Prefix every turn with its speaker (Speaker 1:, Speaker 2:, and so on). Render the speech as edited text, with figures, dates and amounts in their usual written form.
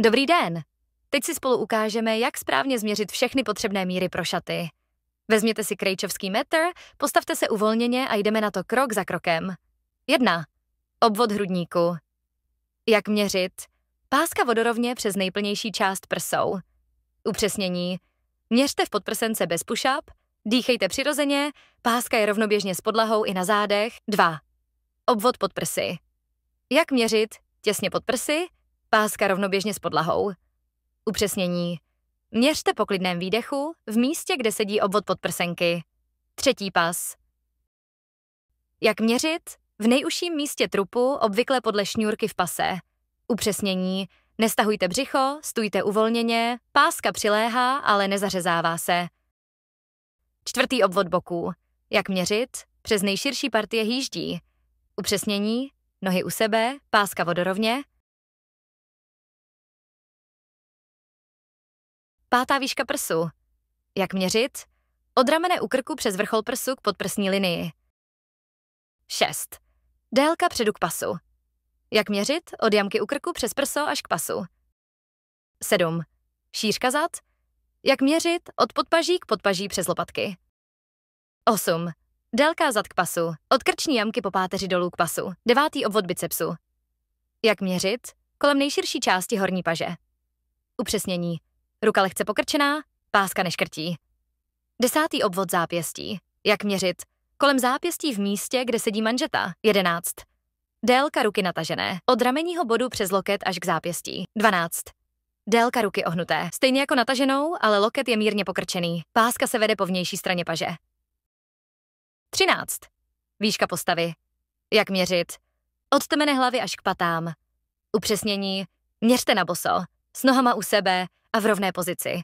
Speaker 1: Dobrý den! Teď si spolu ukážeme, jak správně změřit všechny potřebné míry pro šaty. Vezměte si krejčovský metr, postavte se uvolněně a jdeme na to krok za krokem. 1. Obvod hrudníku. Jak měřit? Páska vodorovně přes nejplnější část prsou. Upřesnění. Měřte v podprsence bez push-up, dýchejte přirozeně, páska je rovnoběžně s podlahou i na zádech. 2. Obvod pod prsy. Jak měřit? Těsně pod prsy, páska rovnoběžně s podlahou. Upřesnění. Měřte po klidném výdechu v místě, kde sedí obvod podprsenky. 3. pas. Jak měřit? V nejužším místě trupu, obvykle podle šňůrky v pase. Upřesnění. Nestahujte břicho, stůjte uvolněně, páska přiléhá, ale nezařezává se. 4. obvod boků. Jak měřit? Přes nejširší partie hýždí. Upřesnění. Nohy u sebe, páska vodorovně. 5. výška prsu. Jak měřit? Od ramene u krku přes vrchol prsu k podprsní linii. 6. Délka předu k pasu. Jak měřit? Od jamky u krku přes prso až k pasu. 7. Šířka zad. Jak měřit? Od podpaží k podpaží přes lopatky. 8. Délka zad k pasu. Od krční jamky po páteři dolů k pasu. 9. obvod bicepsu. Jak měřit? Kolem nejširší části horní paže. Upřesnění. Ruka lehce pokrčená, páska neškrtí. 10. obvod zápěstí. Jak měřit? Kolem zápěstí v místě, kde sedí manžeta. 11. Délka ruky natažené. Od ramenního bodu přes loket až k zápěstí. 12. Délka ruky ohnuté. Stejně jako nataženou, ale loket je mírně pokrčený. Páska se vede po vnější straně paže. 13. Výška postavy. Jak měřit? Od temene hlavy až k patám. Upřesnění. Měřte na boso, s nohama u sebe a v rovné pozici.